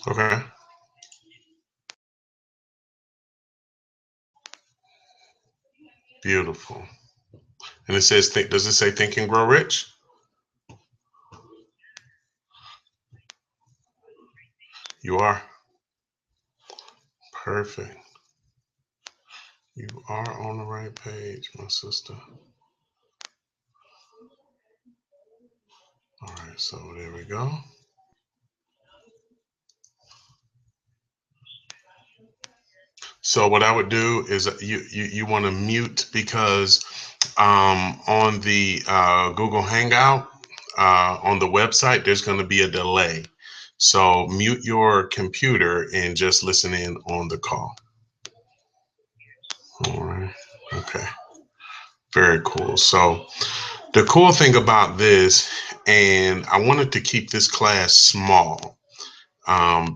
Okay. Beautiful. And it says, does it say Think and Grow Rich? You are. Perfect. You are on the right page, my sister. All right, so there we go. So what I would do is you want to mute because on the Google Hangout on the website, there's going to be a delay. So mute your computer and just listen in on the call. All right. Okay. Very cool. So the cool thing about this, and I wanted to keep this class small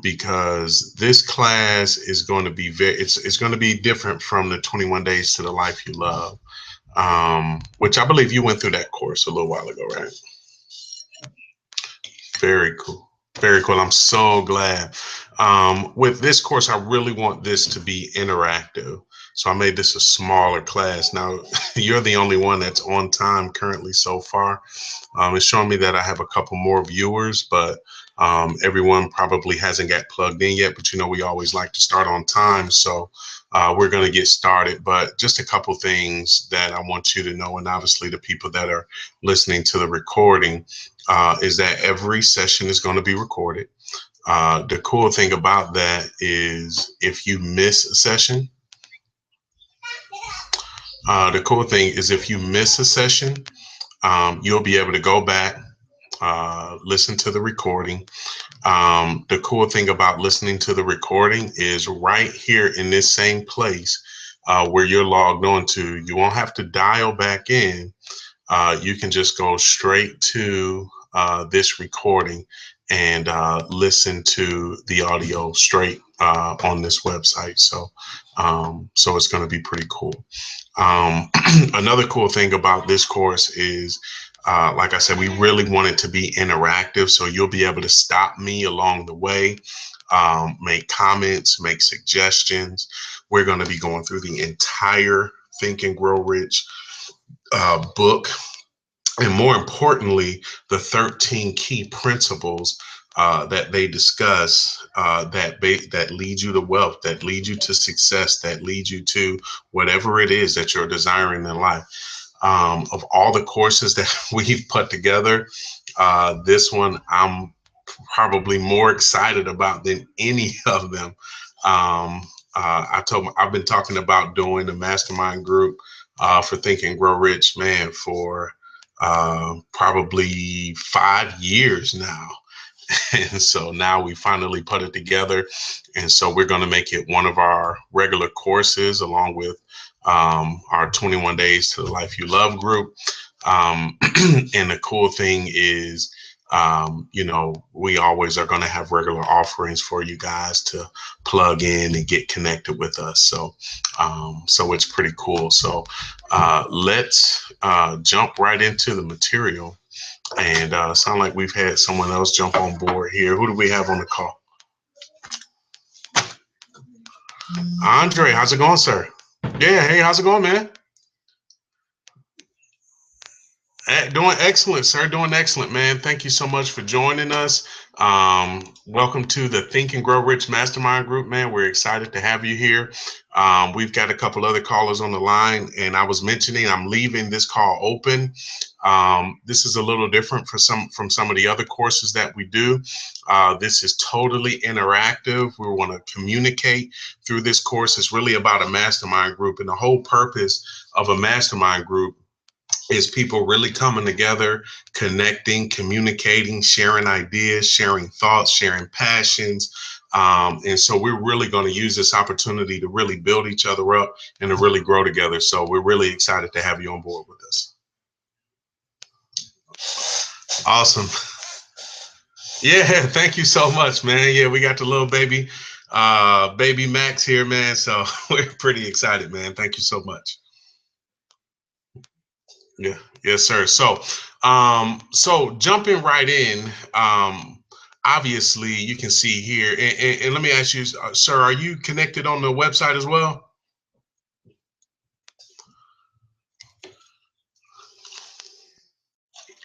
because this class is going to be it's going to be different from the 21 Days to the Life You Love, which I believe you went through that course a little while ago, right? Very cool. Very cool. I'm so glad. With this course, I really want this to be interactive. So I made this a smaller class. Now, you're the only one that's on time currently so far. It's showing me that I have a couple more viewers, but everyone probably hasn't got plugged in yet. But we always like to start on time. So we're going to get started. But just a couple things that I want you to know, and obviously the people that are listening to the recording, is that every session is going to be recorded. The cool thing about that is if you miss a session, you'll be able to go back, listen to the recording. The cool thing about listening to the recording is right here in this same place where you're logged on to, you won't have to dial back in. You can just go straight to this recording and listen to the audio straight on this website. So it's going to be pretty cool. Another cool thing about this course is, like I said, we really want it to be interactive. So you'll be able to stop me along the way, make comments, make suggestions. We're going to be going through the entire Think and Grow Rich book. And more importantly, the 13 key principles that they discuss that lead you to wealth, that lead you to success, that lead you to whatever it is that you're desiring in life. Of all the courses that we've put together, this one I'm probably more excited about than any of them. I've been talking about doing a mastermind group for Think and Grow Rich, man, for probably 5 years now. And so now we finally put it together. And so we're going to make it one of our regular courses along with our 21 Days to the Life You Love group. And the cool thing is, we always are going to have regular offerings for you guys to plug in and get connected with us. So it's pretty cool. So let's jump right into the material. And sound like we've had someone else jump on board here. Who do we have on the call? Andre, how's it going, sir? Yeah, hey, how's it going, man? Doing excellent, sir. Doing excellent, man. Thank you so much for joining us. Welcome to the Think and Grow Rich Mastermind Group, man. We're excited to have you here. We've got a couple other callers on the line, and I was mentioning I'm leaving this call open. This is a little different from some of the other courses that we do. This is totally interactive. We want to communicate through this course. It's really about a mastermind group, and the whole purpose of a mastermind group is people really coming together, connecting, communicating, sharing ideas, sharing thoughts, sharing passions. And so we're really going to use this opportunity to really build each other up and to really grow together. So we're really excited to have you on board with us. Awesome. Yeah, thank you so much, man. Yeah, we got the little baby Max here, man. So we're pretty excited, man. Thank you so much. Yeah, yes, sir. So jumping right in, Obviously, you can see here, and let me ask you, sir, are you connected on the website as well?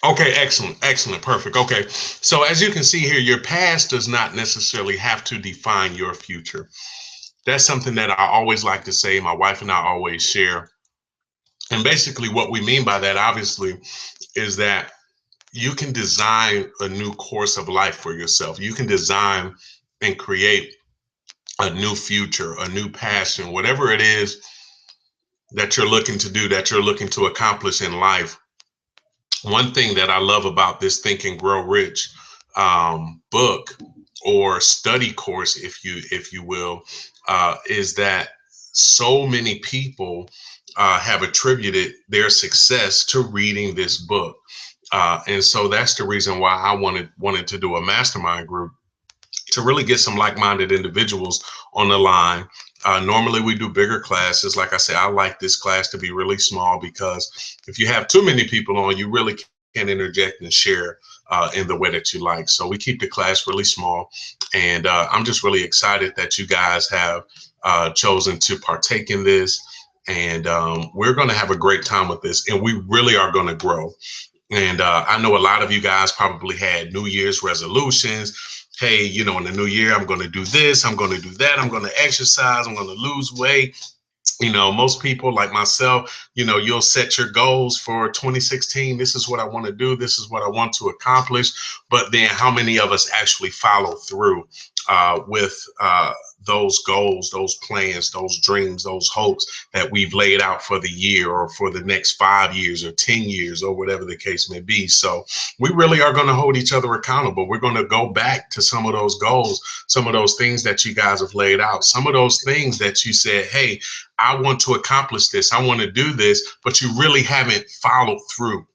Okay, excellent, excellent, perfect. Okay, so as you can see here, your past does not necessarily have to define your future. That's something that I always like to say. My wife and I always share. And basically, what we mean by that, obviously, is that you can design a new course of life for yourself. You can design and create a new future, a new passion, whatever it is that you're looking to do, that you're looking to accomplish in life. One thing that I love about this Think and Grow Rich book or study course, if you will, is that so many people have attributed their success to reading this book. And so that's the reason why I wanted to do a mastermind group to really get some like-minded individuals on the line. Normally we do bigger classes. Like I said, I like this class to be really small because if you have too many people on, you really can interject and share in the way that you like. So we keep the class really small. And I'm just really excited that you guys have chosen to partake in this. And we're going to have a great time with this. And we really are going to grow. And I know a lot of you guys probably had New Year's resolutions. Hey, in the new year, I'm going to do this, I'm going to do that, I'm going to exercise, I'm going to lose weight. Most people like myself, you'll set your goals for 2016. This is what I want to do. This is what I want to accomplish. But then how many of us actually follow through with those goals, those plans, those dreams, those hopes that we've laid out for the year or for the next 5 years or 10 years or whatever the case may be. So we really are going to hold each other accountable. We're going to go back to some of those goals, some of those things that you guys have laid out, some of those things that you said, hey, I want to accomplish this, I want to do this, but you really haven't followed through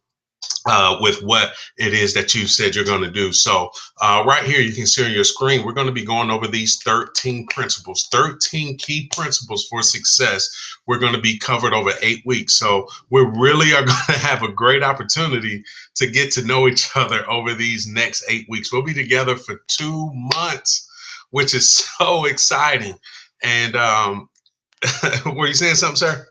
with what it is that you said you're going to do. So right here, you can see on your screen, we're going to be going over these 13 principles, 13 key principles for success. We're going to be covered over 8 weeks. So we really are going to have a great opportunity to get to know each other over these next 8 weeks. We'll be together for 2 months, which is so exciting. And were you saying something, sir?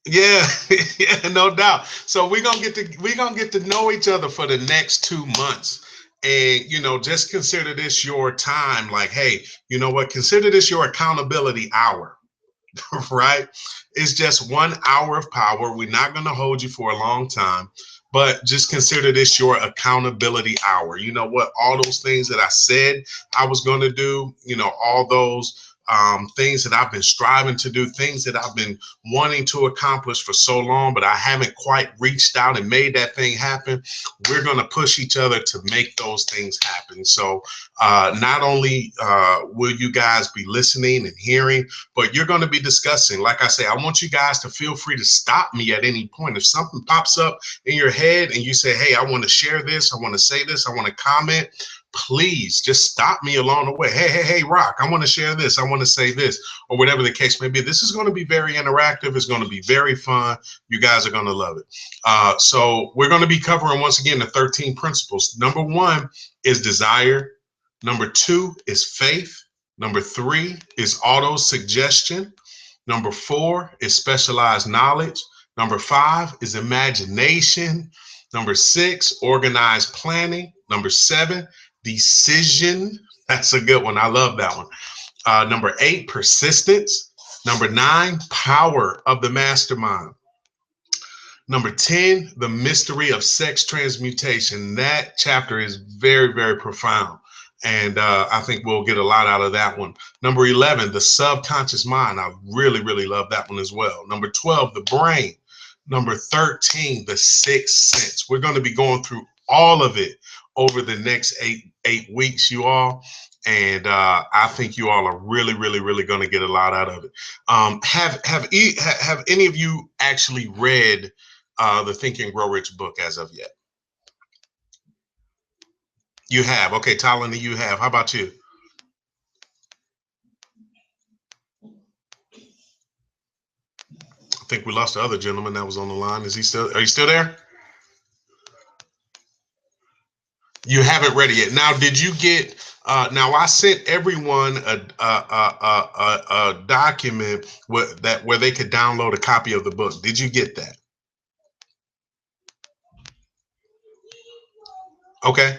Yeah, yeah, no doubt. So we're gonna get to know each other for the next 2 months. And just consider this your time. Like, hey, you know what? Consider this your accountability hour. Right? It's just 1 hour of power. We're not going to hold you for a long time, but just consider this your accountability hour. You know what? All those things that I said I was going to do, all those things that I've been striving to do, things that I've been wanting to accomplish for so long, but I haven't quite reached out and made that thing happen. We're going to push each other to make those things happen. So not only will you guys be listening and hearing, but you're going to be discussing. Like I say, I want you guys to feel free to stop me at any point. If something pops up in your head and you say, hey, I want to share this, I want to say this, I want to comment, please just stop me along the way. Hey, Rock, I want to share this, I want to say this, or whatever the case may be. This is going to be very interactive. It's going to be very fun. You guys are going to love it. So we're going to be covering, once again, the 13 principles. Number one is desire. Number two is faith. Number three is auto suggestion. Number four is specialized knowledge. Number five is imagination. Number six, organized planning. Number seven, decision. That's a good one. I love that one. Number eight, persistence. Number nine, power of the mastermind. Number 10, the mystery of sex transmutation. That chapter is very, very profound. And I think we'll get a lot out of that one. Number 11, the subconscious mind. I really, really love that one as well. Number 12, the brain. Number 13, the sixth sense. We're going to be going through all of it over the next eight weeks, you all. And I think you all are really, really, really going to get a lot out of it. Have any of you actually read the Think and Grow Rich book as of yet? You have. Okay, Tyler, you have. How about you? I think we lost the other gentleman that was on the line. Is he still? Are you still there? You haven't read it yet. Now, did you get? Now, I sent everyone a document where they could download a copy of the book. Did you get that? Okay,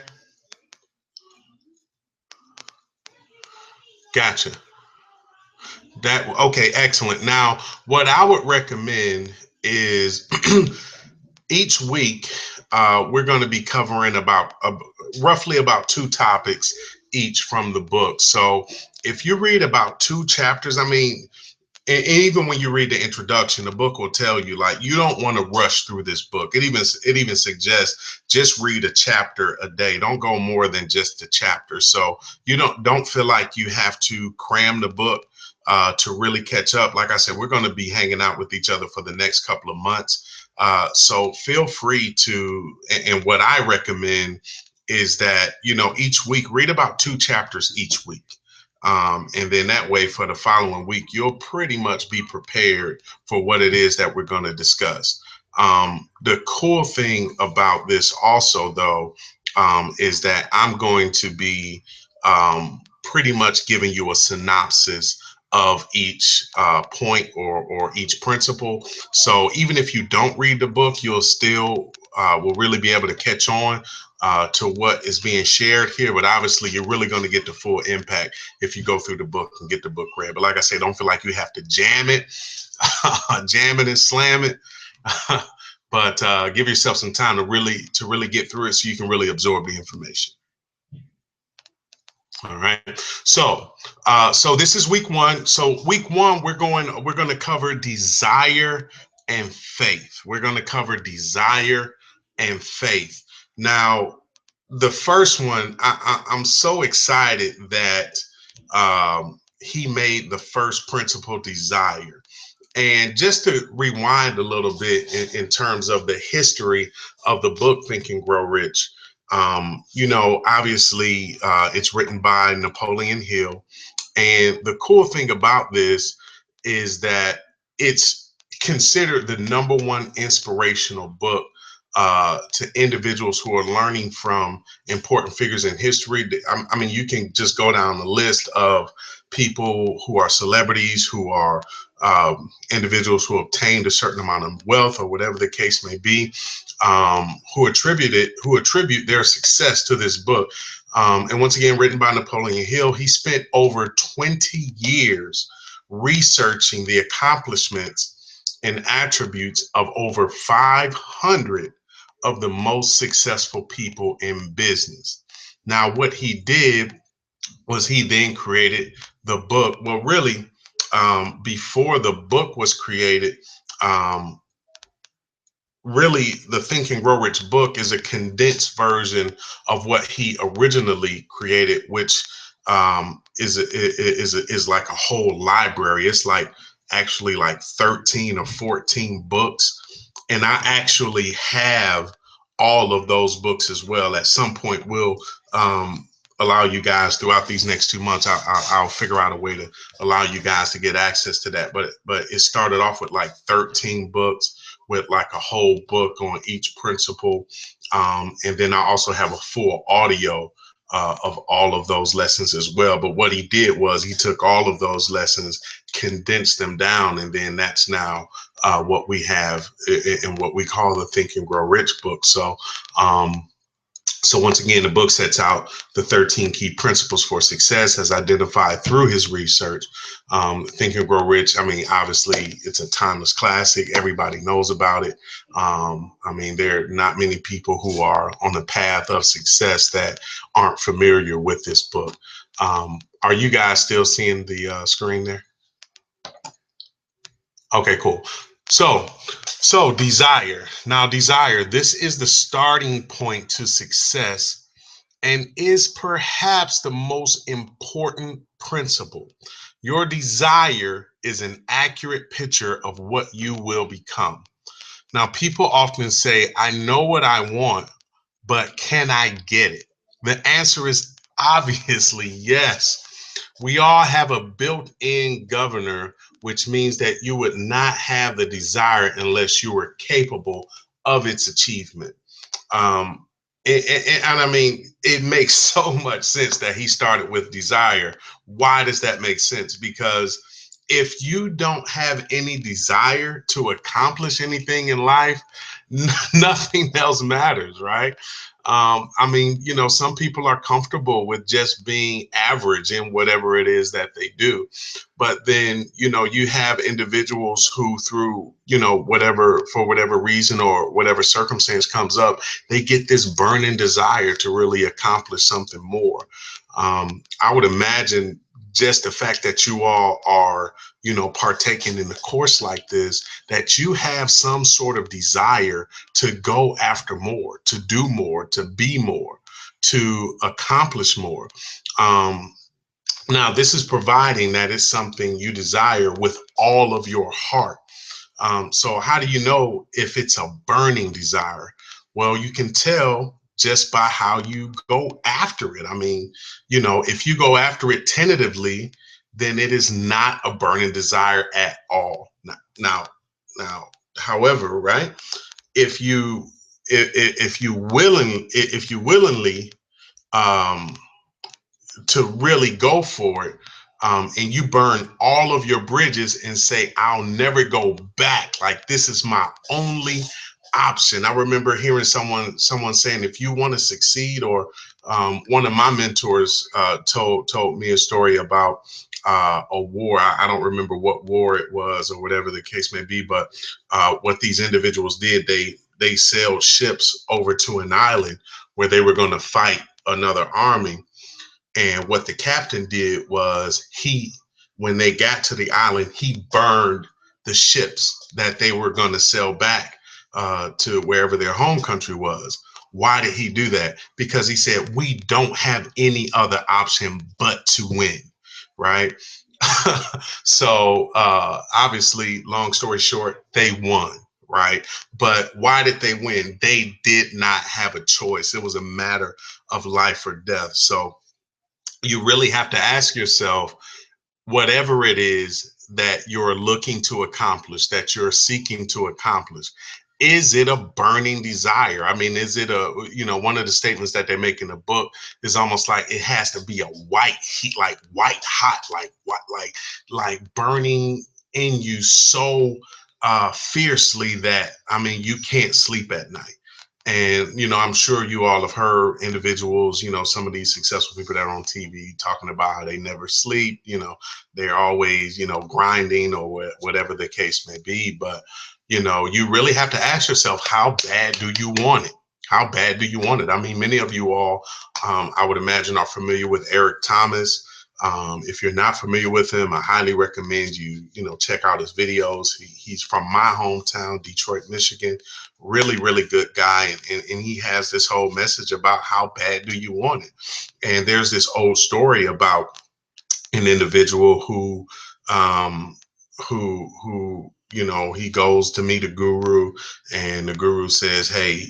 gotcha. That okay, excellent. Now, what I would recommend is each week we're going to be covering about roughly about two topics each from the book. So if you read about two chapters, I mean, and even when you read the introduction, the book will tell you like you don't want to rush through this book. It even suggests just read a chapter a day. Don't go more than just a chapter. So you don't feel like you have to cram the book to really catch up. Like I said, we're going to be hanging out with each other for the next couple of months. So feel free to, and what I recommend is that, each week, read about two chapters each week. And then that way for the following week, you'll pretty much be prepared for what it is that we're going to discuss. The cool thing about this also, though, is that I'm going to be pretty much giving you a synopsis of each point or each principle. So even if you don't read the book, you'll still will really be able to catch on to what is being shared here. But obviously, you're really going to get the full impact if you go through the book and get the book read. But like I said, don't feel like you have to jam it and slam it. But give yourself some time to really get through it so you can really absorb the information. All right. So this is week one. So week one, we're going to cover desire and faith. We're going to cover desire and faith. Now, the first one, I'm so excited that he made the first principle desire. And just to rewind a little bit in terms of the history of the book Think and Grow Rich, obviously it's written by Napoleon Hill. And the cool thing about this is that it's considered the number one inspirational book to individuals who are learning from important figures in history. I mean, you can just go down the list of people who are celebrities, who are individuals who obtained a certain amount of wealth or whatever the case may be, who attribute their success to this book. And once again, written by Napoleon Hill, he spent over 20 years researching the accomplishments and attributes of over 500 of the most successful people in business. Now, what he did was he then created the book. Well, really, before the book was created, um, really the Think and Grow Rich book is a condensed version of what he originally created, which is like a whole library. It's like actually like 13 or 14 books, and I actually have all of those books as well. At some point, we'll allow you guys throughout these next 2 months. I'll figure out a way to allow you guys to get access to that. But it started off with like 13 books with like a whole book on each principle. And then I also have a full audio of all of those lessons as well. But what he did was he took all of those lessons, condensed them down, and then that's now what we have in what we call the Think and Grow Rich book. So once again, the book sets out the 13 key principles for success as identified through his research. Think and Grow Rich, I mean, obviously, it's a timeless classic. Everybody knows about it. I mean, there are not many people who are on the path of success that aren't familiar with this book. Are you guys still seeing the screen there? Okay, cool. So desire. Now, desire, this is the starting point to success and is perhaps the most important principle. Your desire is an accurate picture of what you will become. Now, people often say, I know what I want, but can I get it? The answer is obviously yes. We all have a built-in governor, which means that you would not have the desire unless you were capable of its achievement. Um, And I mean, it makes so much sense that he started with desire. Why does that make sense? Because if you don't have any desire to accomplish anything in life, nothing else matters, right? I mean, some people are comfortable with just being average in whatever it is that they do. But then, you have individuals who, through, whatever, for whatever reason or whatever circumstance comes up, they get this burning desire to really accomplish something more. I would imagine just the fact that you all are, partaking in a course like this, that you have some sort of desire to go after more, to do more, to be more, to accomplish more. Um, Now, this is providing that it's something you desire with all of your heart. So how do you know if it's a burning desire? Well, you can tell just by how you go after it. I mean, if you go after it tentatively, then it is not a burning desire at all. Now, however, right? If you if you willingly, um, to really go for it, and you burn all of your bridges and say, I'll never go back, like this is my only option. I remember hearing someone saying, if you want to succeed, or one of my mentors told me a story about a war. I don't remember what war it was or whatever the case may be, but what these individuals did, they sailed ships over to an island where they were going to fight another army. And what the captain did was, when they got to the island, he burned the ships that they were going to sail back to wherever their home country was. Why did he do that? Because he said, we don't have any other option but to win, right? So obviously, long story short, they won, right? But why did they win? They did not have a choice. It was a matter of life or death. So you really have to ask yourself, whatever it is that you're looking to accomplish, that you're seeking to accomplish, is it a burning desire? I mean, is it one of the statements that they make in the book is almost like it has to be a white heat, like white hot, like what, like burning in you so fiercely that, I mean, you can't sleep at night. And, I'm sure you all have heard individuals, some of these successful people that are on TV talking about how they never sleep, they're always, grinding, or whatever the case may be. But, you really have to ask yourself, how bad do you want it? How bad do you want it? I mean, many of you all, I would imagine, are familiar with Eric Thomas. If you're not familiar with him, I highly recommend you, check out his videos. He's from my hometown, Detroit, Michigan. Really, really good guy. And he has this whole message about how bad do you want it? And there's this old story about an individual um, who he goes to meet a guru, and the guru says, hey,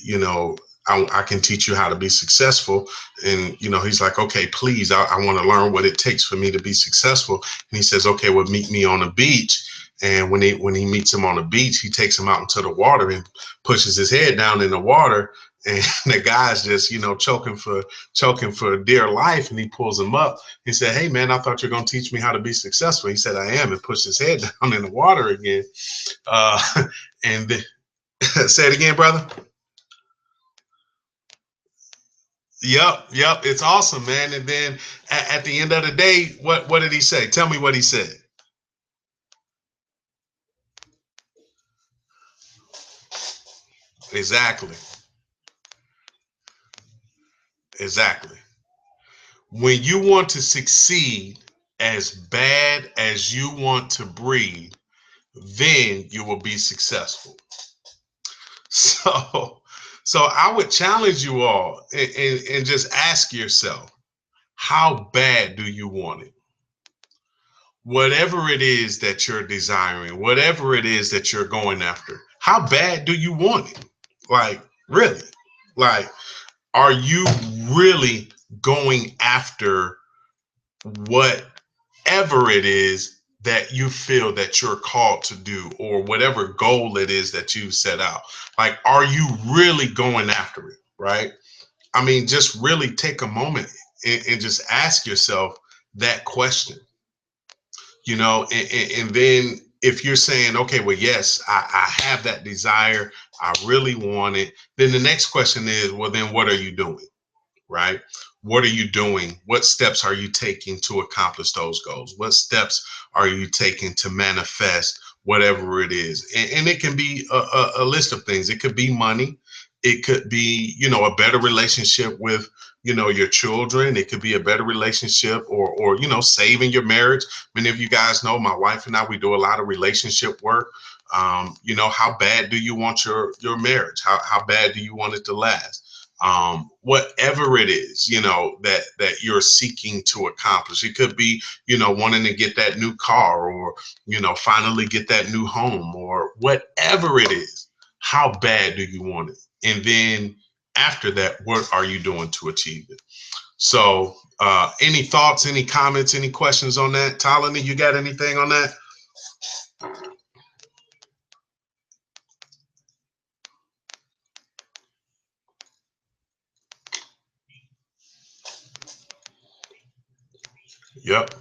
I can teach you how to be successful. And he's like, okay, please, I want to learn what it takes for me to be successful. And he says, okay, well, meet me on the beach. And when he meets him on the beach, he takes him out into the water and pushes his head down in the water, and the guy's just choking for dear life. And he pulls him up. He said, hey, man, I thought you were going to teach me how to be successful. He said, I am, and pushed his head down in the water again. Uh, and then, say it again, brother. Yep. It's awesome, man. And then at the end of the day, what did he say? Tell me what he said. Exactly. Exactly. When you want to succeed as bad as you want to breathe, then you will be successful. So, so I would challenge you all, and just ask yourself, how bad do you want it? Whatever it is that you're desiring, whatever it is that you're going after, how bad do you want it? Like, really? Like, are you really going after whatever it is that you feel that you're called to do, or whatever goal it is that you set out? Like, are you really going after it? Right? I mean, just really take a moment and just ask yourself that question, and then if you're saying, okay, well, yes, I have that desire, I really want it, then the next question is, well, then what are you doing? Right? What are you doing? What steps are you taking to accomplish those goals? What steps are you taking to manifest whatever it is? And it can be a list of things. It could be money. It could be, a better relationship with, your children. It could be a better relationship or, saving your marriage. Many of you guys know my wife and I, we do a lot of relationship work. How bad do you want your marriage? How bad do you want it to last? Whatever it is, that you're seeking to accomplish. It could be, wanting to get that new car or, finally get that new home or whatever it is. How bad do you want it? And then after that, what are you doing to achieve it? So, any thoughts, any comments, any questions on that? Tyler, you got anything on that? Yep.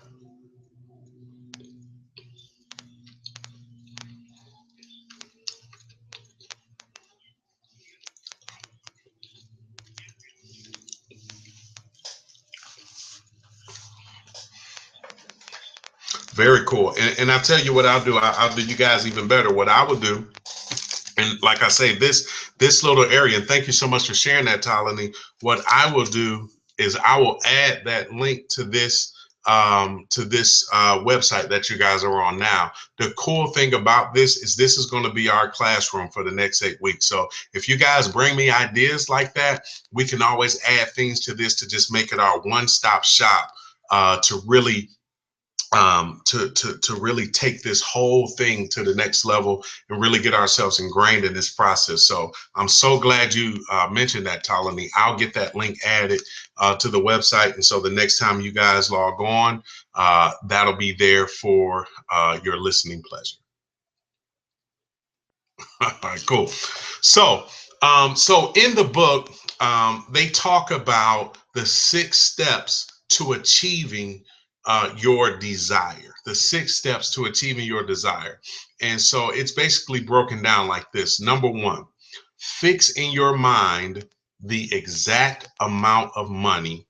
Very cool. And I'll tell you what I'll do. I'll do you guys even better. What I would do, and like I say, this little area, and thank you so much for sharing that, Talani. What I will do is I will add that link to this website that you guys are on now. The cool thing about this is going to be our classroom for the next 8 weeks. So if you guys bring me ideas like that, we can always add things to this to just make it our one-stop shop, to really to really take this whole thing to the next level and really get ourselves ingrained in this process. So I'm so glad you mentioned that, Ptolemy. I'll get that link added to the website. And so the next time you guys log on, that'll be there for your listening pleasure. All right, cool. So in the book, they talk about the 6 steps to achieving your desire. The 6 steps to achieving your desire, and so it's basically broken down like this. Number 1, fix in your mind the exact amount of money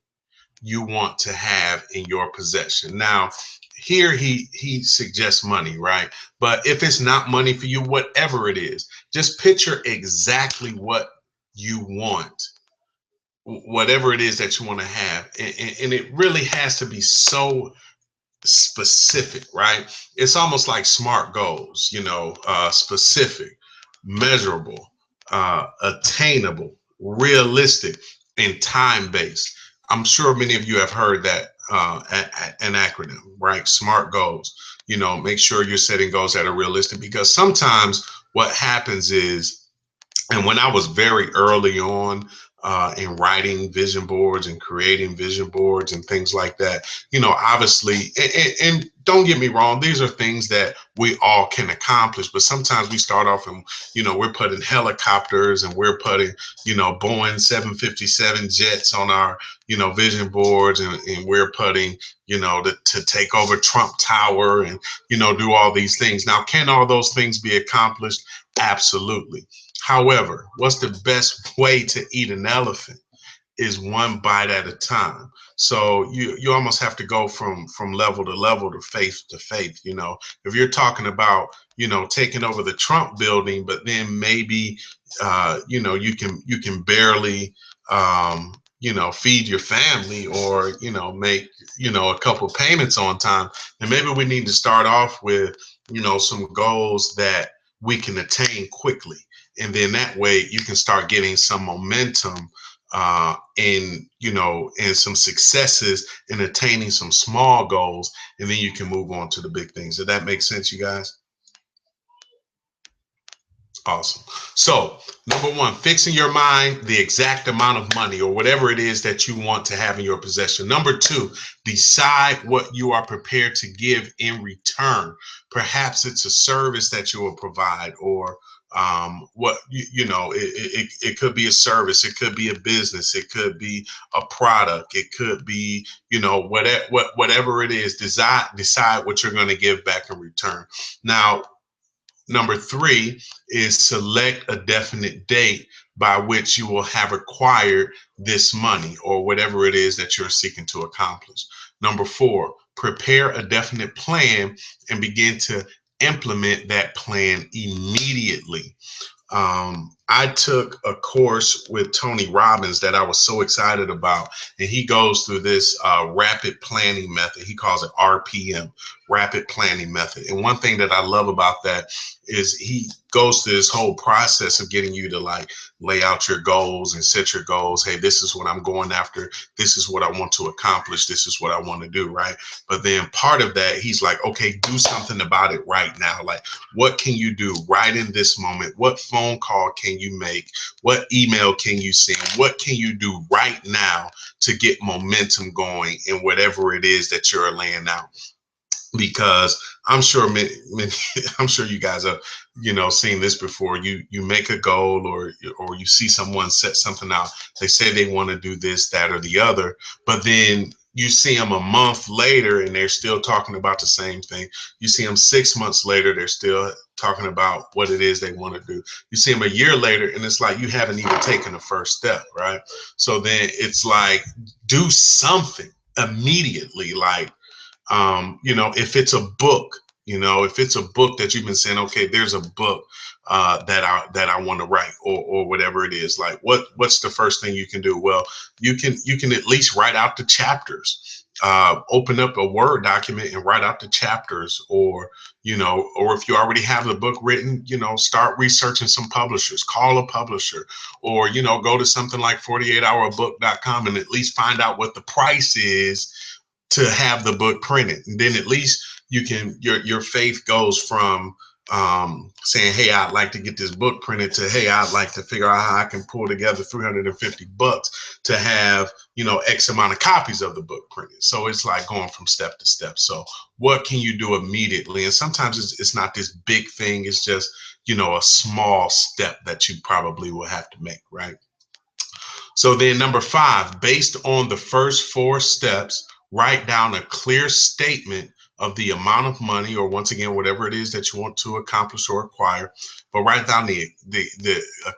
you want to have in your possession. Now, here he suggests money, right? But if it's not money for you, whatever it is, just picture exactly what you want, whatever it is that you want to have. And it really has to be so specific, right? It's almost like SMART goals, specific, measurable, attainable, realistic, and time based. I'm sure many of you have heard that an acronym, right? SMART goals. Make sure you're setting goals that are realistic, because sometimes what happens is, and when I was very early on in writing vision boards and creating vision boards and things like that, obviously, and don't get me wrong, these are things that we all can accomplish. But sometimes we start off and, we're putting helicopters and we're putting, Boeing 757 jets on our, vision boards, and we're putting, to take over Trump Tower and, do all these things. Now, can all those things be accomplished? Absolutely. However, what's the best way to eat an elephant is one bite at a time. So you almost have to go from level to level, to faith to faith. If you're talking about, taking over the Trump building, but then maybe you can barely feed your family, or make a couple of payments on time, then maybe we need to start off with some goals that we can attain quickly, and then that way you can start getting some momentum and some successes in attaining some small goals, and then you can move on to the big things. Does that make sense, you guys? Awesome. So, number 1, fixing your mind the exact amount of money or whatever it is that you want to have in your possession. Number 2, decide what you are prepared to give in return. Perhaps it's a service that you will provide, or It could be a service, it could be a business, it could be a product, it could be, whatever it is. Decide what you're going to give back in return. Now, number three is select a definite date by which you will have acquired this money or whatever it is that you're seeking to accomplish. Number four, prepare a definite plan and begin to implement that plan immediately. I took a course with Tony Robbins that I was so excited about, and he goes through this rapid planning method. He calls it RPM, rapid planning method. And one thing that I love about that is he goes through this whole process of getting you to like lay out your goals and set your goals. Hey, this is what I'm going after. This is what I want to accomplish. This is what I want to do, right? But then part of that, he's like, okay, do something about it right now. Like, what can you do right in this moment? What phone call can you make? What email can you send? What can you do right now to get momentum going in whatever it is that you're laying out? Because I'm sure I'm sure you guys have, seen this before. You make a goal, or you see someone set something out. They say they want to do this, that, or the other, but then you see them a month later and they're still talking about the same thing. You see them 6 months later, they're still talking about what it is they want to do. You see them a year later and it's like you haven't even taken the first step, right? So then it's like, do something immediately. Like, if it's a book that you've been saying, okay, there's a book that I want to write, or whatever it is. Like, what's the first thing you can do? Well, you can at least write out the chapters. Open up a Word document and write out the chapters, or if you already have the book written, start researching some publishers. Call a publisher, or go to something like 48hourbook.com and at least find out what the price is to have the book printed. And then at least you can, your faith goes from saying, hey, I'd like to get this book printed, to, hey, I'd like to figure out how I can pull together $350 to have, X amount of copies of the book printed. So it's like going from step to step. So what can you do immediately? And sometimes it's not this big thing. It's just, a small step that you probably will have to make, right? So then number five, based on the first four steps, write down a clear statement of the amount of money, or once again, whatever it is that you want to accomplish or acquire. But write down a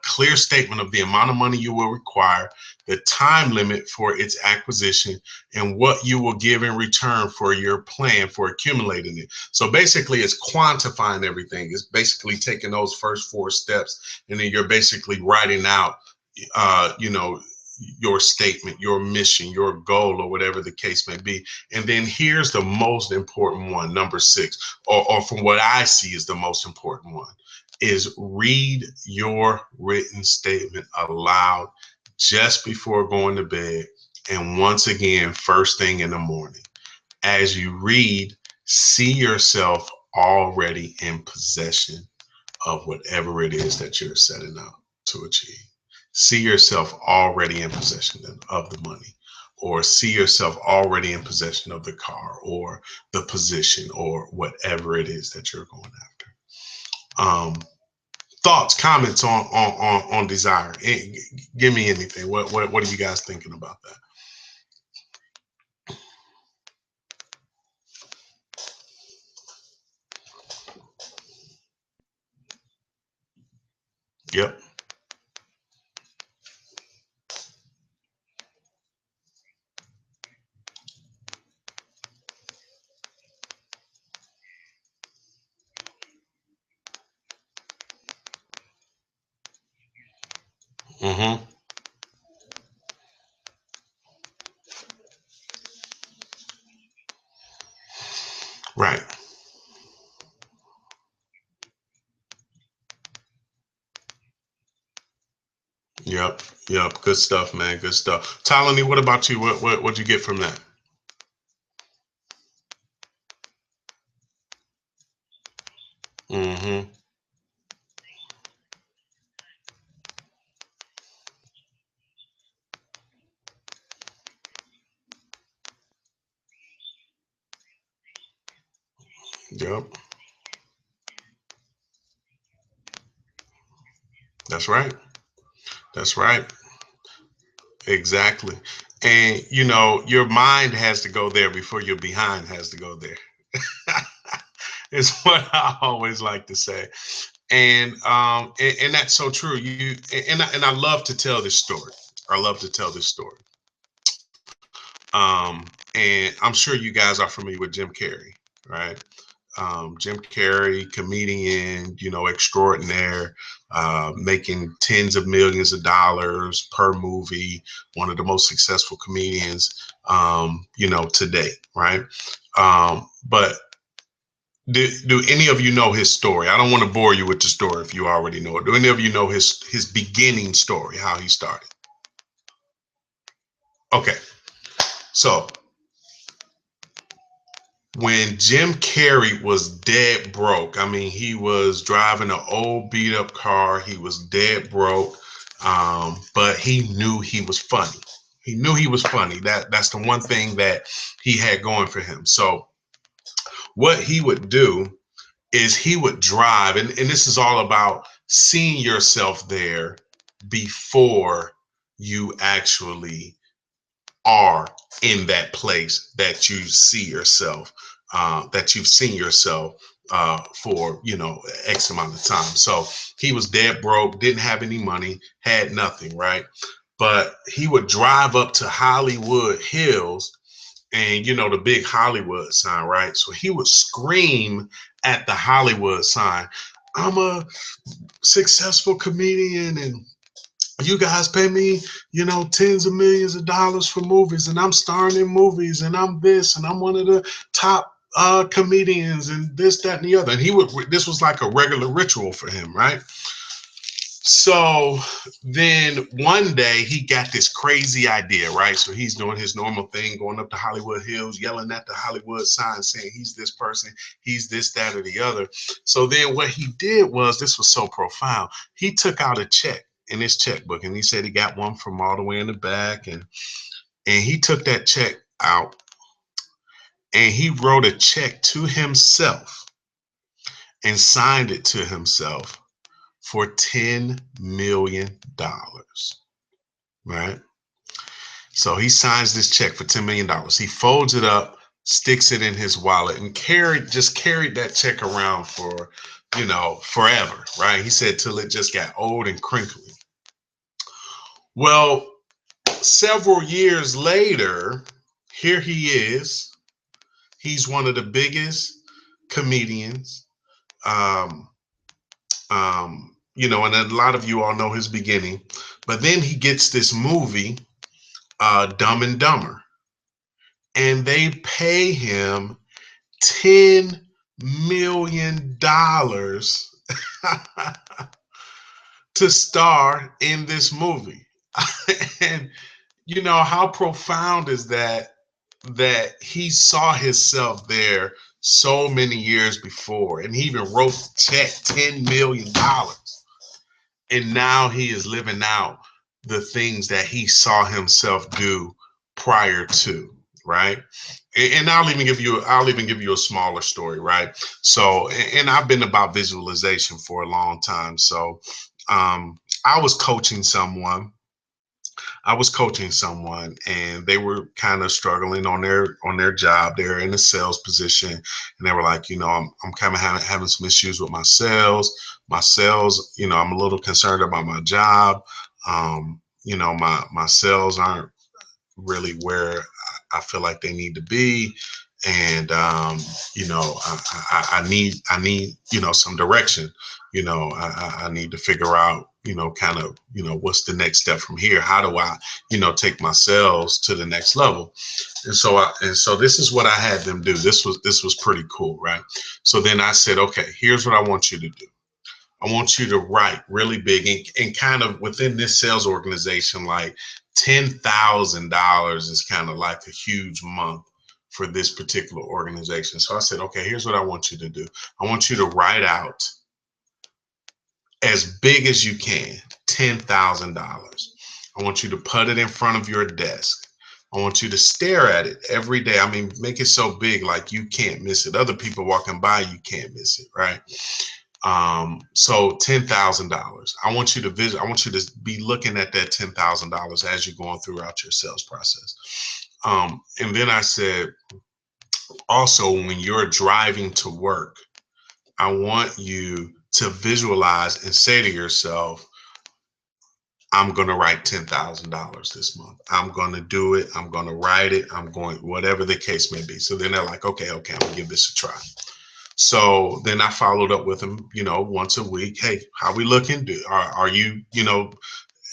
clear statement of the amount of money you will require, the time limit for its acquisition, and what you will give in return for your plan for accumulating it. So basically, it's quantifying everything. It's basically taking those first four steps, and then you're basically writing out uh, you know, your statement, your mission, your goal, or whatever the case may be. And then here's the most important one, number six, or from what I see is the most important one, is read your written statement aloud just before going to bed. And once again, first thing in the morning. As you read, see yourself already in possession of whatever it is that you're setting out to achieve. See yourself already in possession of the money, or see yourself already in possession of the car, or the position, or whatever it is that you're going after. Thoughts, comments on desire. Give me anything. What are you guys thinking about that? Yep. Mm-hmm. Right. Yep. Yep. Good stuff, man. Good stuff. Talani, what about you? What'd you get from that? Mm-hmm. Yep. That's right. That's right. Exactly. And you know, your mind has to go there before your behind has to go there. Is what I always like to say. And that's so true. And I love to tell this story. I love to tell this story. And I'm sure you guys are familiar with Jim Carrey, right? Jim Carrey, comedian, you know, extraordinaire, making tens of millions of dollars per movie, one of the most successful comedians, you know, today, right? But do any of you know his story? I don't want to bore you with the story if you already know it. Do any of you know his beginning story, how he started? Okay, so when Jim Carrey was dead broke, I mean, he was driving an old beat up car. He was dead broke, but he knew he was funny. He knew he was funny. That's the one thing that he had going for him. So what he would do is he would drive, and this is all about seeing yourself there before you actually are in that place that you see yourself, that you've seen yourself for, you know, X amount of time. So he was dead broke, didn't have any money, had nothing, right? But he would drive up to Hollywood Hills and, you know, the big Hollywood sign, right? So he would scream at the Hollywood sign, I'm a successful comedian and you guys pay me, you know, tens of millions of dollars for movies, and I'm starring in movies, and I'm this, and I'm one of the top comedians, and this, that, and the other. And he would, this was like a regular ritual for him, right? So then one day he got this crazy idea, right? So he's doing his normal thing, going up to Hollywood Hills, yelling at the Hollywood sign, saying he's this person, he's this, that, or the other. So then what he did was, this was so profound. He took out a check in his checkbook, and he said he got one from all the way in the back, and he took that check out and he wrote a check to himself and signed it to himself for $10 million, right? So he signs this check for $10 million. He folds it up, sticks it in his wallet, and carried that check around for, you know, forever, right? He said till it just got old and crinkly. Well, several years later, here he is. He's one of the biggest comedians. Um, you know, and a lot of you all know his beginning. But then he gets this movie, Dumb and Dumber, and they pay him $10 million to star in this movie. And you know, how profound is that, that he saw himself there so many years before, and he even wrote the check $10 million, and now he is living out the things that he saw himself do prior to, right? And I'll even give you a smaller story, right? So, and I've been about visualization for a long time. So I was coaching someone. And they were kind of struggling on their job. They're in a sales position, and they were like, you know, I'm kind of having some issues with my sales. You know, I'm a little concerned about my job. You know, my sales aren't really where I feel like they need to be. And you know, I need you know, some direction. You know, I need to figure out, you know, kind of, you know, what's the next step from here? How do I, you know, take my sales to the next level? And so this is what I had them do. This was pretty cool, right? So then I said, okay, here's what I want you to do. I want you to write really big, and kind of within this sales organization, like $10,000 is kind of like a huge month for this particular organization. So I said, okay, here's what I want you to do. I want you to write out as big as you can, $10,000. I want you to put it in front of your desk. I want you to stare at it every day. I mean, make it so big like you can't miss it. Other people walking by, you can't miss it, right? So $10,000. I want you to visit. I want you to be looking at that $10,000 as you're going throughout your sales process. And then I said, also, when you're driving to work, I want you to visualize and say to yourself, I'm going to write $10,000 this month. I'm going to do it. I'm going to write it. I'm going, whatever the case may be. So then they're like, okay, I'm going to give this a try. So then I followed up with them, once a week. Hey, how we looking? Are you,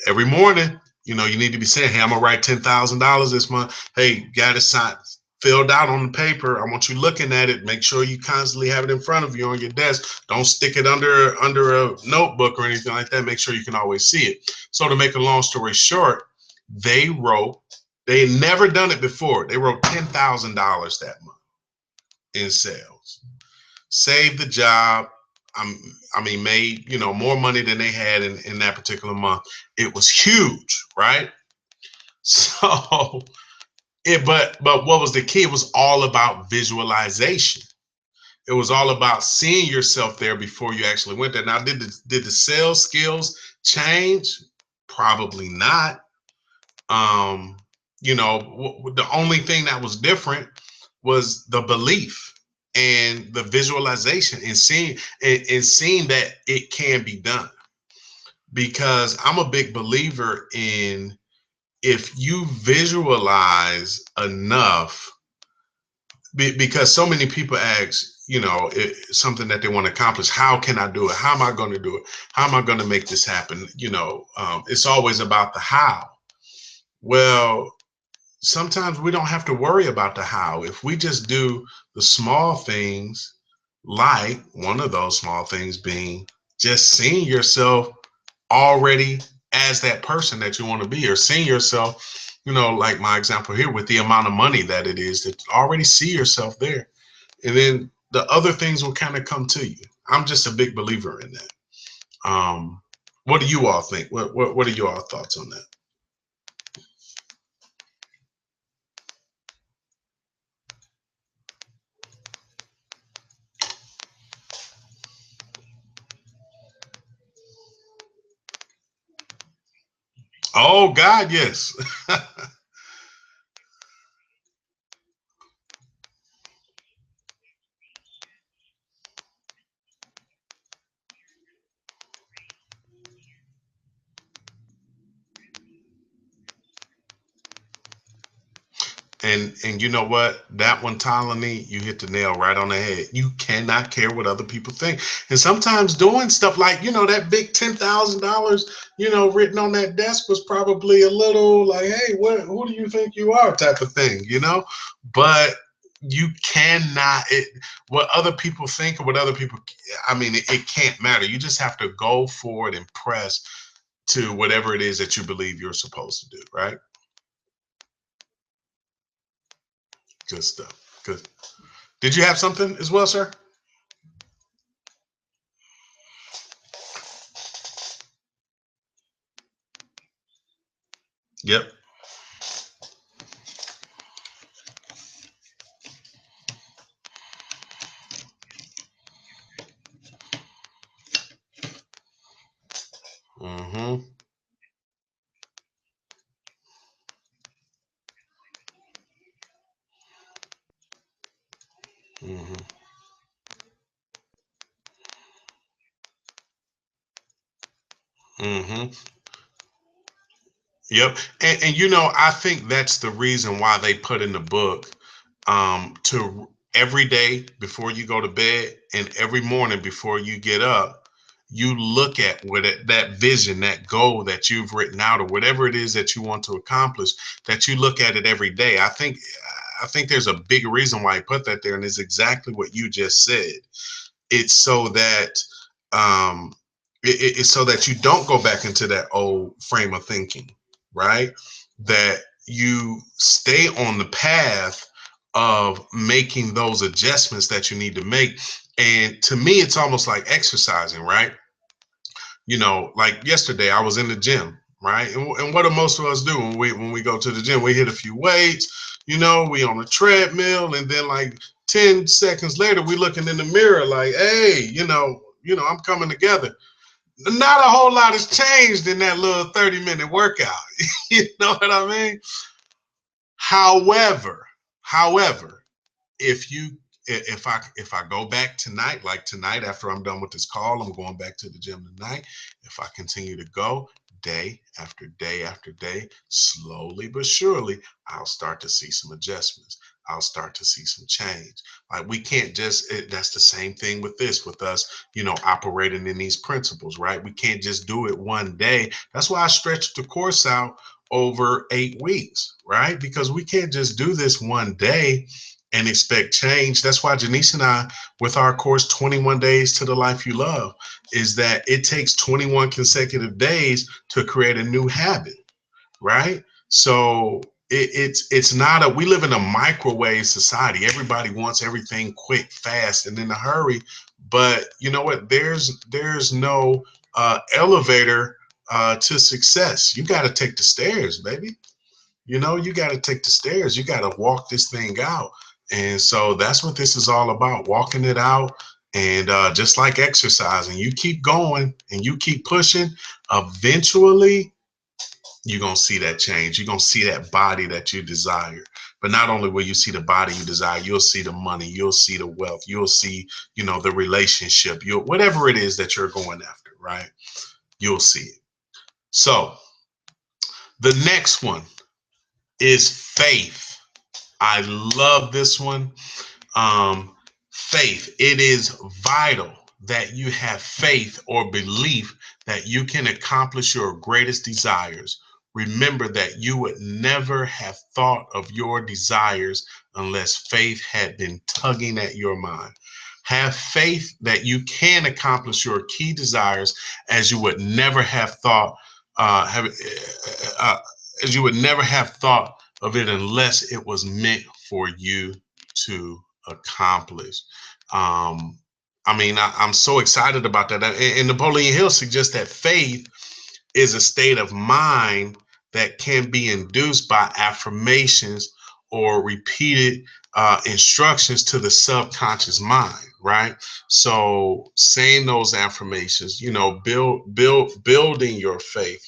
every morning, you need to be saying, hey, I'm gonna write $10,000 this month. Hey, got it signed, filled out on the paper. I want you looking at it. Make sure you constantly have it in front of you on your desk. Don't stick it under a notebook or anything like that. Make sure you can always see it. So to make a long story short, they had never done it before. They wrote $10,000 that month in sales. Saved the job. Made, more money than they had in that particular month. It was huge, right? So but what was the key? It was all about visualization. It was all about seeing yourself there before you actually went there. Now, did the sales skills change? Probably not. The only thing that was different was the belief and the visualization and seeing that it can be done. Because I'm a big believer in, if you visualize enough, because so many people ask, something that they want to accomplish, how can I do it? How am I going to do it? How am I going to make this happen? It's always about the how. Well, sometimes we don't have to worry about the how. If we just do the small things, like one of those small things being just seeing yourself already as that person that you want to be, or seeing yourself, like my example here with the amount of money that it is, that already see yourself there. And then the other things will kind of come to you. I'm just a big believer in that. What do you all think? What are your thoughts on that? Oh God, yes. And you know what? That one, Ptolemy, you hit the nail right on the head. You cannot care what other people think. And sometimes doing stuff like, that big $10,000, written on that desk was probably a little like, hey, who do you think you are, type of thing. But you cannot, what other people think, or what other people, it can't matter. You just have to go forward and press to whatever it is that you believe you're supposed to do, right? Good stuff. Good. Did you have something as well, sir? Yep. Mm-hmm. Mm-hmm. Mm-hmm. Yep. And I think that's the reason why they put in the book, to every day before you go to bed and every morning before you get up, you look at that vision, that goal that you've written out, or whatever it is that you want to accomplish, that you look at it every day. I think there's a big reason why I put that there, and it's exactly what you just said. It's so that um, it's so that you don't go back into that old frame of thinking, right? That you stay on the path of making those adjustments that you need to make. And to me, it's almost like exercising, right? Like yesterday, I was in the gym, right? And what do most of us do when we go to the gym? We hit a few weights, we on a treadmill, and then like 10 seconds later, we looking in the mirror like, hey, I'm coming together. Not a whole lot has changed in that little 30-minute workout. You know what I mean? However, if you if I go back tonight, like tonight after I'm done with this call, I'm going back to the gym tonight. If I continue to go day after day after day, slowly but surely, I'll start to see some adjustments. I'll start to see some change. Like we can't just that's the same thing with this with us, operating in these principles, right? We can't just do it one day. That's why I stretched the course out over 8 weeks, right? Because we can't just do this one day and expect change. That's why Janice and I, with our course, 21 Days to the Life You Love, is that it takes 21 consecutive days to create a new habit, right? So it's not we live in a microwave society. Everybody wants everything quick, fast, and in a hurry. But you know what? There's no elevator to success. You got to take the stairs, baby. You got to take the stairs. You got to walk this thing out. And so that's what this is all about, walking it out. And just like exercising, you keep going and you keep pushing. Eventually, you're going to see that change. You're going to see that body that you desire. But not only will you see the body you desire, you'll see the money, you'll see the wealth, you'll see, the relationship, whatever it is that you're going after, right? You'll see it. So the next one is faith. I love this one. Faith. It is vital that you have faith or belief that you can accomplish your greatest desires. Remember that you would never have thought of your desires unless faith had been tugging at your mind. Have faith that you can accomplish your key desires as you would never have thought, as you would never have thought of it unless it was meant for you to accomplish. I'm so excited about that. And Napoleon Hill suggests that faith is a state of mind that can be induced by affirmations or repeated instructions to the subconscious mind, right? So saying those affirmations, building your faith,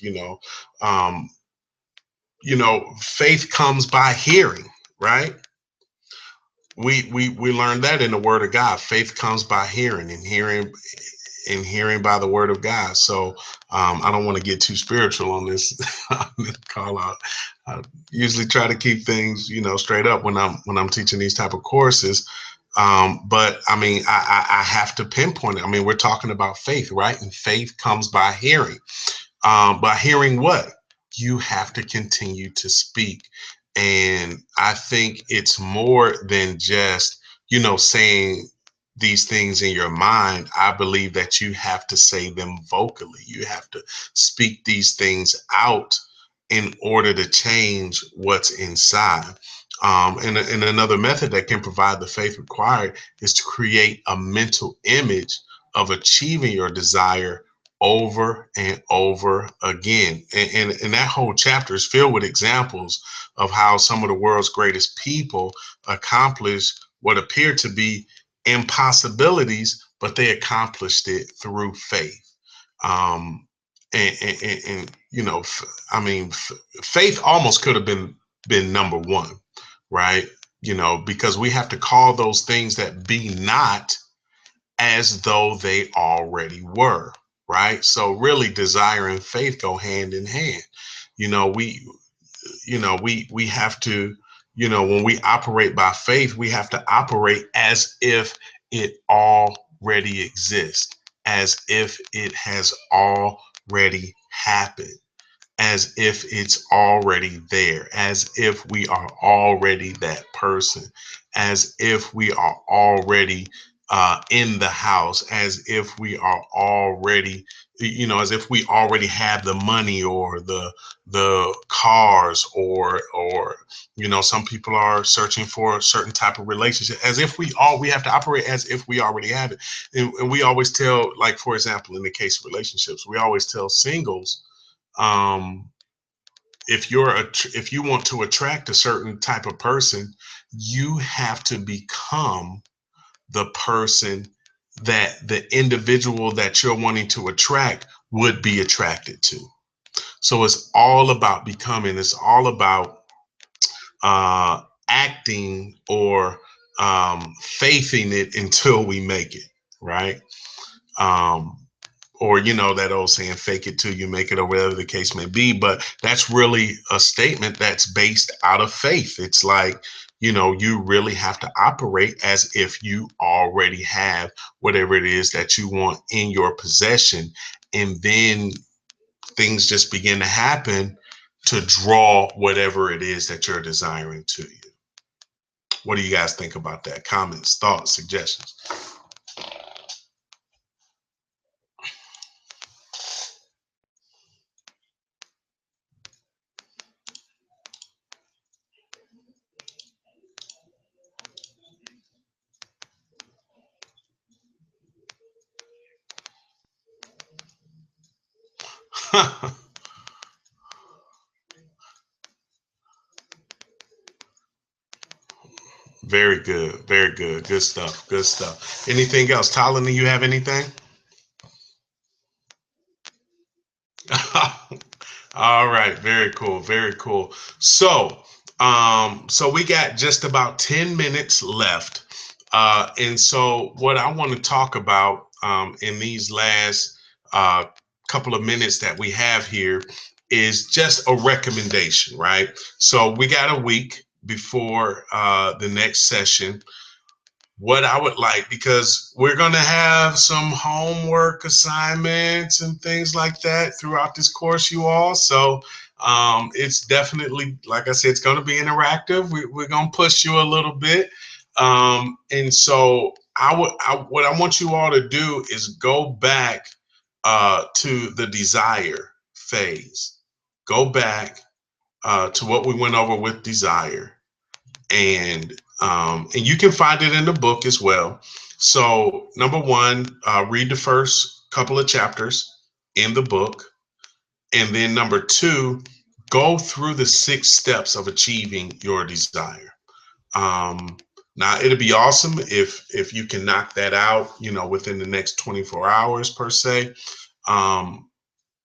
um, faith comes by hearing, right? We learned that in the Word of God. Faith comes by hearing, and hearing by the Word of God. So I don't want to get too spiritual on this, on this call out. I usually try to keep things, straight up when I'm teaching these type of courses. But I have to pinpoint it. We're talking about faith, right? And faith comes by hearing. By hearing what? You have to continue to speak. And I think it's more than just, saying these things in your mind. I believe that you have to say them vocally. You have to speak these things out in order to change what's inside. And another method that can provide the faith required is to create a mental image of achieving your desire over and over again. And that whole chapter is filled with examples of how some of the world's greatest people accomplished what appeared to be impossibilities, but they accomplished it through faith. Um, and faith almost could have been number one, right? Because we have to call those things that be not as though they already were, right? So really desire and faith go hand in hand. You know, we we have to, when we operate by faith, we have to operate as if it already exists, as if it has already happened, as if it's already there, as if we are already that person, as if we are already in the house, as if we are already, as if we already have the money or the cars, or some people are searching for a certain type of relationship, as if we have to operate as if we already have it. And we always tell, like, for example, in the case of relationships, we always tell singles, um, if you want to attract a certain type of person, you have to become the person that the individual that you're wanting to attract would be attracted to. So it's all about becoming, it's all about acting or faithing it until we make it, right? Um, or that old saying, fake it till you make it, or whatever the case may be. But that's really a statement that's based out of faith. It's like, you really have to operate as if you already have whatever it is that you want in your possession, and then things just begin to happen to draw whatever it is that you're desiring to you. What do you guys think about that? Comments, thoughts, suggestions? Very good. Very good. Good stuff. Good stuff. Anything else? Tyler, do you have anything? All right. Very cool. Very cool. So we got just about 10 minutes left. And so what I want to talk about in these last uh, couple of minutes that we have here is just a recommendation, right? So we got a week before the next session. What I would like, because we're going to have some homework assignments and things like that throughout this course, you all. So it's definitely, like I said, it's going to be interactive. We're going to push you a little bit. And so what I want you all to do is go back to the desire phase. Go back to what we went over with desire, and you can find it in the book as well. So number one, read the first couple of chapters in the book, and then number two, go through the 6 steps of achieving your desire. Um, Now it'd be awesome if you can knock that out, within the next 24 hours per se. Um,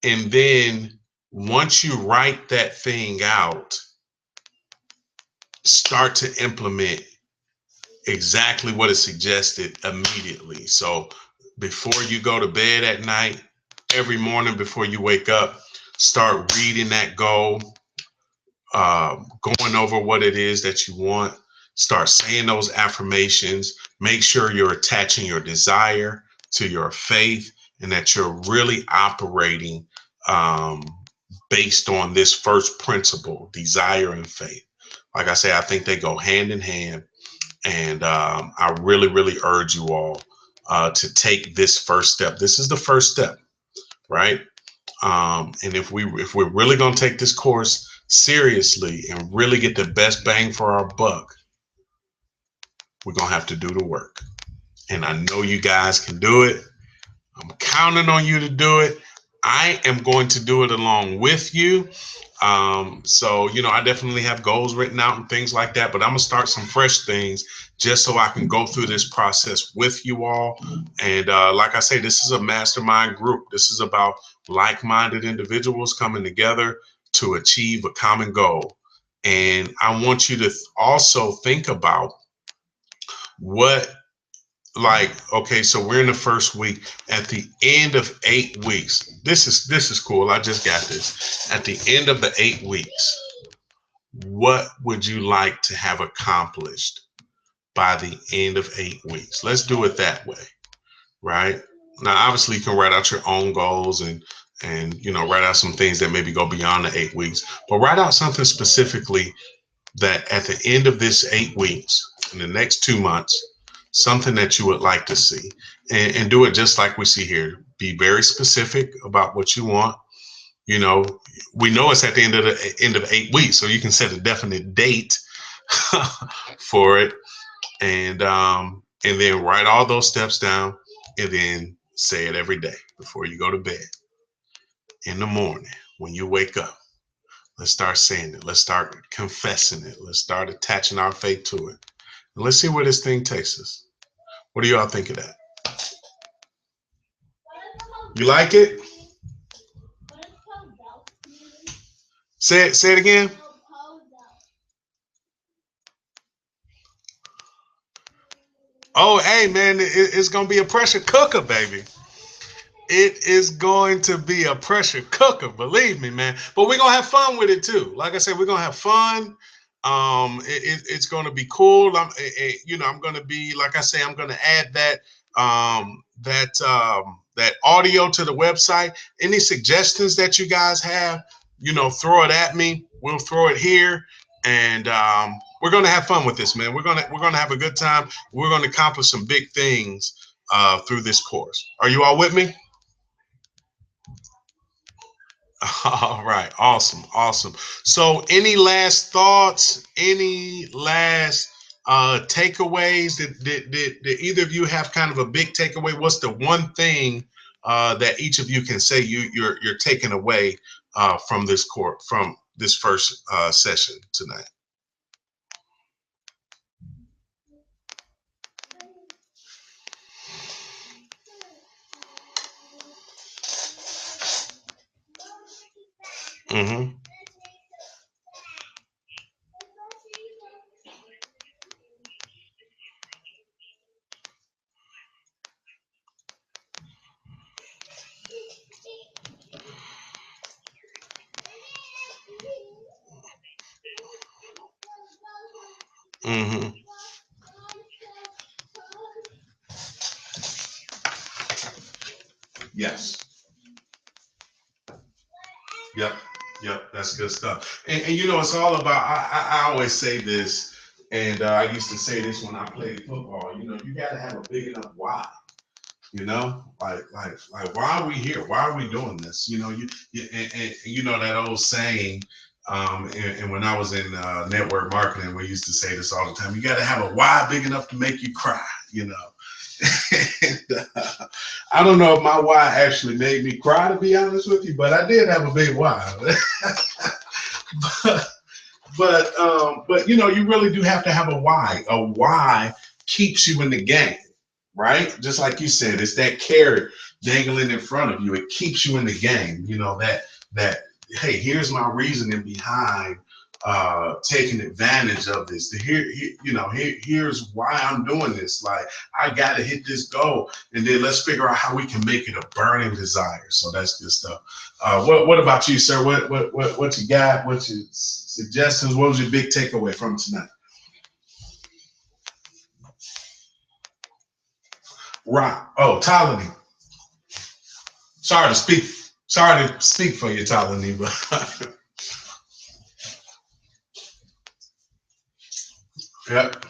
and then once you write that thing out, start to implement exactly what is suggested immediately. So before you go to bed at night, every morning before you wake up, start reading that goal, going over what it is that you want, start saying those affirmations, make sure you're attaching your desire to your faith, and that you're really operating um, based on this first principle, desire and faith. Like I say, I think they go hand in hand. And I really, really urge you all to take this first step. This is the first step, right? And if we're really going to take this course seriously and really get the best bang for our buck, we're going to have to do the work. And I know you guys can do it. I'm counting on you to do it. I am going to do it along with you. So, I definitely have goals written out and things like that, but I'm going to start some fresh things just so I can go through this process with you all. And like I say, this is a mastermind group. This is about like-minded individuals coming together to achieve a common goal. And I want you to also think about what, like, okay, so we're in the first week. At the end of 8 weeks, this is cool. I just got this. At the end of the 8 weeks, what would you like to have accomplished by the end of 8 weeks? Let's do it that way, right? Now, obviously, you can write out your own goals and write out some things that maybe go beyond the 8 weeks, but write out something specifically that at the end of this 8 weeks, in the next 2 months, something that you would like to see, and do it just like we see here. Be very specific about what you want. You know, we know it's at the end of 8 weeks, so you can set a definite date for it, and then write all those steps down, and then say it every day before you go to bed. In the morning, when you wake up, let's start saying it. Let's start confessing it. Let's start attaching our faith to it. And let's see where this thing takes us. What do y'all think of that? You like it? Say it again. Oh, hey man, it's gonna be a pressure cooker, baby. It is going to be a pressure cooker, believe me, man. But we're gonna have fun with it too. Like I said, we're gonna have fun. It's gonna be cool. I'm gonna be like I say, I'm gonna add that audio to the website. Any suggestions that you guys have, throw it at me. We'll throw it here, and we're gonna have fun with this, man. We're gonna have a good time. We're gonna accomplish some big things through this course. Are you all with me? All right, awesome, awesome. So, any last thoughts? Any last takeaways? Did either of you have kind of a big takeaway? What's the one thing that each of you can say you're taking away from this court from this first session tonight? Mm-hmm. Mm-hmm. Yes. Yep, yep, that's good stuff. And it's all about. I always say this, and I used to say this when I played football. You got to have a big enough why. Like, why are we here? Why are we doing this? And that old saying. And when I was in network marketing, we used to say this all the time. You got to have a why big enough to make you cry. And, I don't know if my why actually made me cry, to be honest with you, but I did have a big why. but you really do have to have a why. A why keeps you in the game, right? Just like you said, it's that carrot dangling in front of you. It keeps you in the game. That hey, here's my reasoning behind taking advantage of this. Here's why I'm doing this. Like, I got to hit this goal, and then let's figure out how we can make it a burning desire. So that's good stuff. What about you, sir? What you got? What's your suggestions? What was your big takeaway from tonight? Right. Oh, Tyler. Sorry to speak. Sorry to speak for you, Tyler, but yep.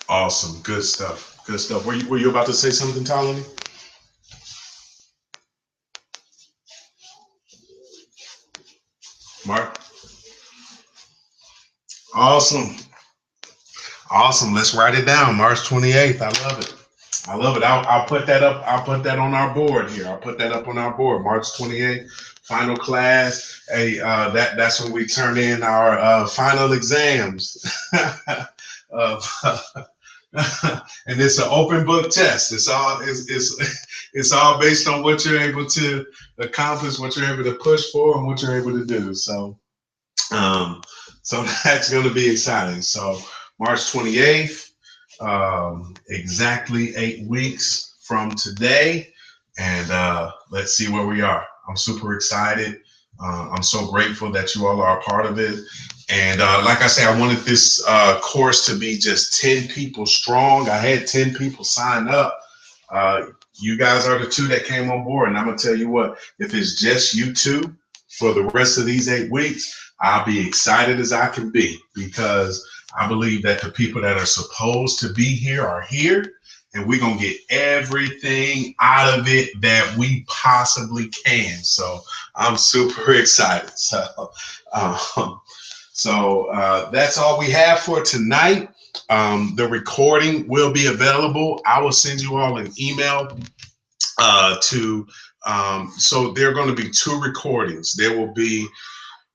Awesome. Good stuff. Good stuff. Were you about to say something, Tyler? Mark? Awesome. Awesome. Let's write it down. March 28th. I love it. I love it. I'll put that up. I'll put that on our board here. I'll put that up on our board. March 28th, final class. Hey, that's when we turn in our final exams. uh, and it's an open book test. It's all based on what you're able to accomplish, what you're able to push for, and what you're able to do. Um, so that's going to be exciting. So March 28th, exactly 8 weeks from today, and let's see where we are. I'm super excited. I'm so grateful that you all are a part of it. And like I said, I wanted this course to be just 10 people strong. I had 10 people sign up. You guys are the two that came on board. And I'm going to tell you what, if it's just you two for the rest of these 8 weeks, I'll be excited as I can be, because I believe that the people that are supposed to be here are here. and we're going to get everything out of it that we possibly can. So I'm super excited. Um, that's all we have for tonight. The recording will be available. I will send you all an email so there are going to be two recordings. There will be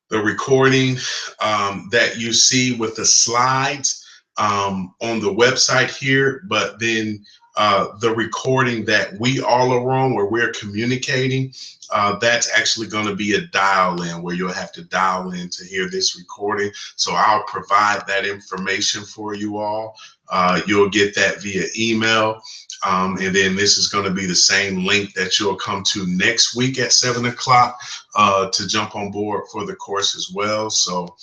the recording that you see with the slides on the website here, but then the recording that we all are on where we're communicating, that's actually going to be a dial in where you'll have to dial in to hear this recording. So I'll provide that information for you all. You'll get that via email. And then this is going to be the same link that you'll come to next week at 7 o'clock to jump on board for the course as well. So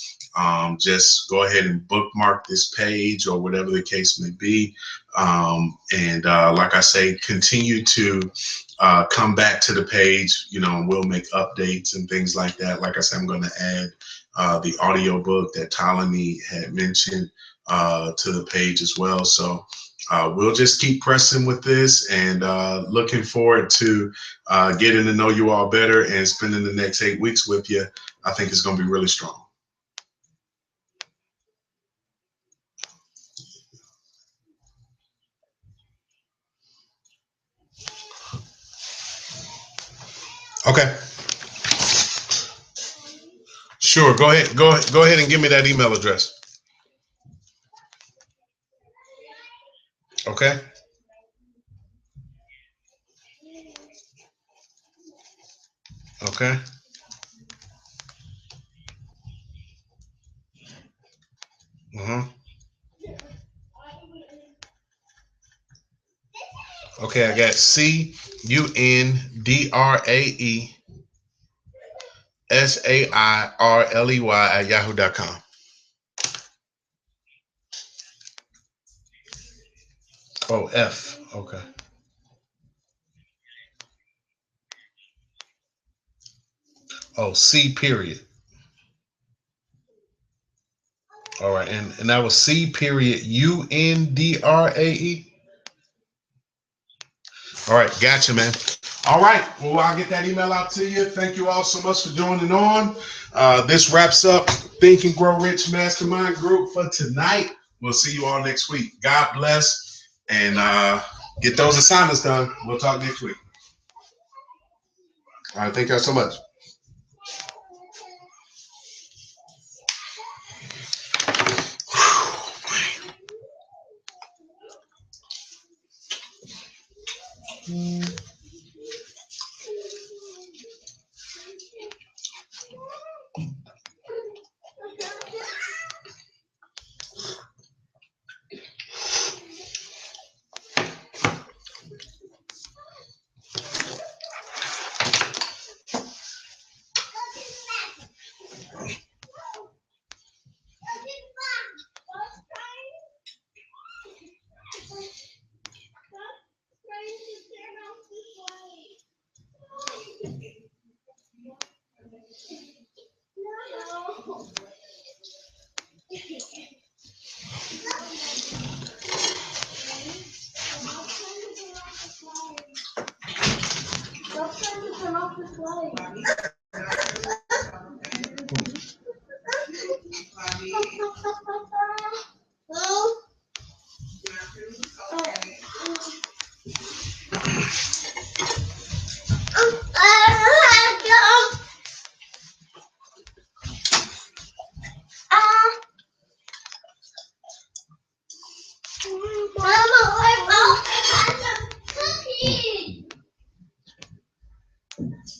just go ahead and bookmark this page or whatever the case may be. And like I say, continue to come back to the page. We'll make updates and things like that. Like I said, I'm going to add the audio book that Ptolemy had mentioned to the page as well. So we'll just keep pressing with this and looking forward to getting to know you all better and spending the next 8 weeks with you. I think it's going to be really strong. Okay. Sure. Go ahead. Go ahead and give me that email address. Okay. Okay. Uh-huh. Okay, I got CUNDRAESAIRLEY@yahoo.com. Oh, F. Okay. Oh, C period. All right, and that was C period UNDRAE. All right, gotcha, man. All right, well, I'll get that email out to you. Thank you all so much for joining on. This wraps up Think and Grow Rich Mastermind Group for tonight. We'll see you all next week. God bless, and get those assignments done. We'll talk next week. All right, thank y'all so much.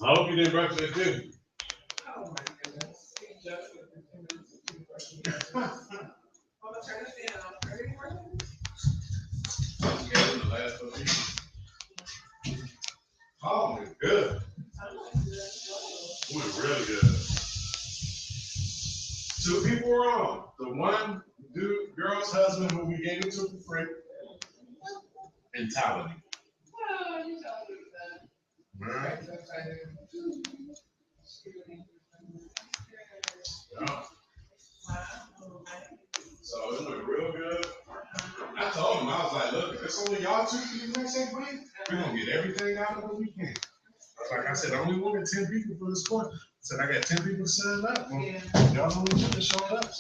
I hope you didn't brush that too. Oh my goodness. Oh, it's good. It was really good. Two people were on. The one girl's husband who we gave it to for free, and Tyler. Oh, you told me that. All right. Yeah. So it went real good. I told him, I was like, look, if it's only y'all two for the next 8 weeks, we're going to get everything out of it we can. Like I said, I only wanted 10 people for this course. I said, I got 10 people signed up. Well, y'all only want to show up.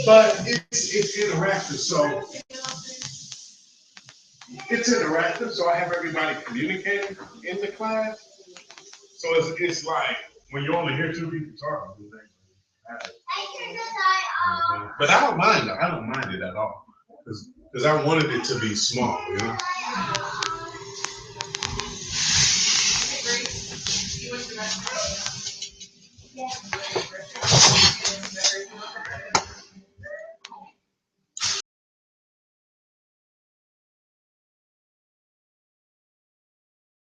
But it's interactive, so I have everybody communicating in the class. So it's like when you only hear 2 people talking. But I don't mind it. I don't mind it at all because I wanted it to be small, you know.